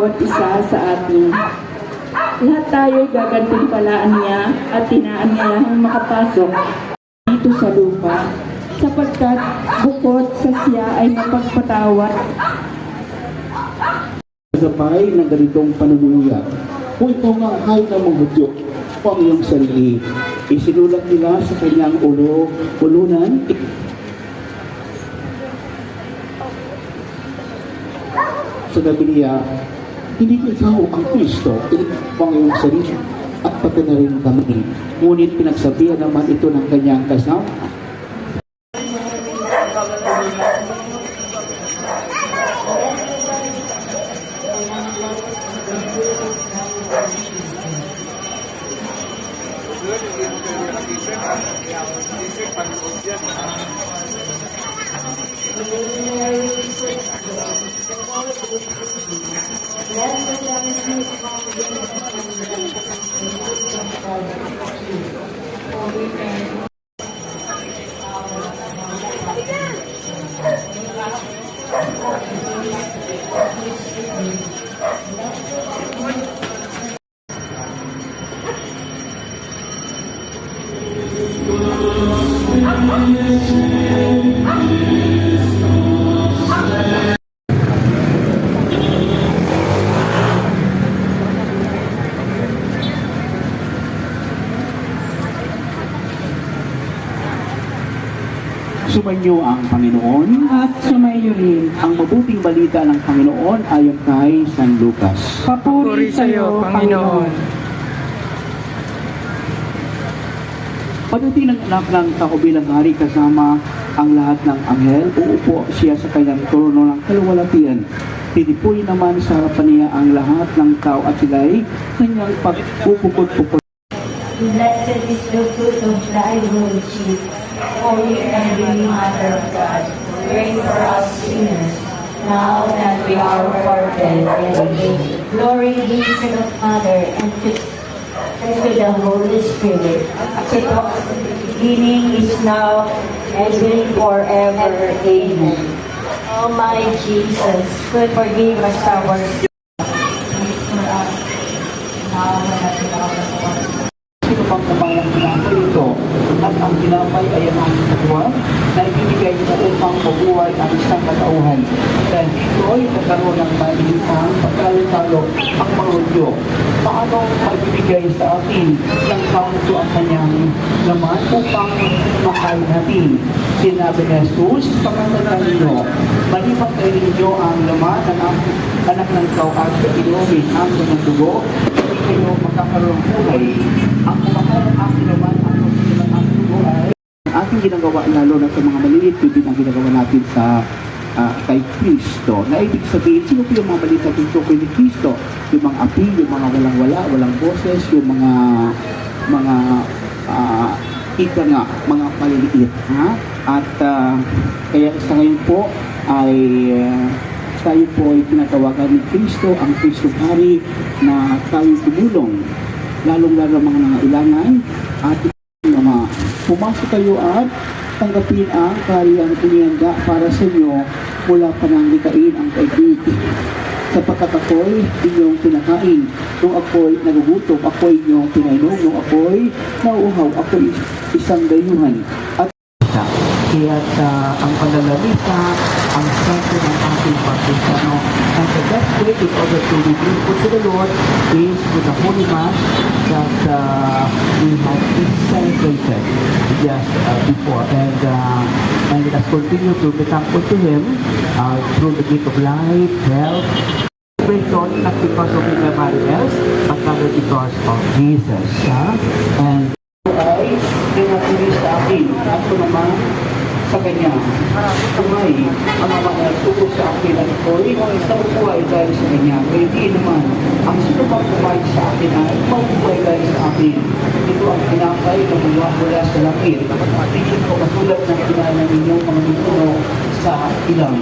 bawat isa sa atin. Lahat tayo gagantimpalaan niya at tinaanyayahan makapasok dito sa lupa, sapagkat bukod sa siya ay mapagpatawad. Sabay ng ganitong panunulya, kung ikaw nga ay na Hudyo, o ang iyong sarili, isinulat nila sa kanyang ulunan. Sabi niya, hindi ikaw ang Kristo, ikaw ang iyong sarili, at pati na rin kami. Ngunit pinagsabihan naman ito ng kanyang kasama. Sumainyo ang Panginoon At sumayo rin. ang mabuting balita ng Panginoon ayon kay San Lucas. Papuri sa iyo, Panginoon. Pagdating ng anak ng tao bilang hari kasama ang lahat ng anghel, uupo siya sa kanyang trono ng kaluwalhatian. Tinipoy naman sa harapan niya ang lahat ng tao at sila'y kanyang pagpupukod-pukod. Blessed is the fruit of thy womb, Jesus. Holy and Holy Mother of God, pray for us sinners, now and we are our death. Glory be to the Father, and to the Holy Spirit, as it was in the beginning, is now, and will forever. Amen. O my Jesus, forgive us our sins. For us, now and at the hour of our death. Sino pang kabayang tinapay ito? At ang tinapay ay ang aming katwa na ibibigay niya upang mabuhay ang isang katauhan. Dahil dito ay nagkaroon ng malilitang pagkalo-talo ang mga Hudyo. Paano magbibigay sa atin ng kaunto ang kanyang laman upang makain natin? Sinabi ni Jesus, pagkatandaan ninyo, malipag kayo ninyo ang laman ng anak ng tao at inumin ang kanyang dugo, hindi kayo magkakaroon ng buhay. Ang kumakain ng aking laman, ang kumakain ng aking dugo ay ating ginagawa lalo na sa mga maliit, yun ang ginagawa natin sa kay Kristo. Na ibig sabihin, sino po yung mga balita dito kay Kristo? Yung mga api, yung mga walang-wala, walang boses, yung mga ika nga, mga maliliit. Ha? At kaya sa ngayon po ay tayo po ay tinatawagan ni Kristo, ang Kristo Hari, na tayo tumulong, lalong-lalo mga nangailangan, at pumasok kayo at tanggapin ang kariyang pinihanda para sa inyo mula pa nang litain ang kaibig. Sapagkat ako'y inyong pinakain, nung ako'y nagugutom, ako'y inyong pinainom, nung ako'y nauuhaw, ako'y isang dayuhan. At kaya't ang panlalamisa, ang sentro ng ating baptismo. And the best way in order to be grateful to the Lord is with the Holy Mass that we have been celebrated just before. And let us continue to be thankful to Him through the gift of life, health, celebration, not because of anybody else, but rather because of Jesus. And ay pinatuloy sa akin at naman sa Kanya. Kamay ang mga nagtuko sa akin at ako'y nabubuhay dahil sa Kanya. Kaya hindi naman ang sino pang kumain sa akin ay mabubuhay dahil sa akin. Ito ang pinakay na mula sa langit. Hindi ko katulad ng kinain ng inyong mga ninuno sa ilang.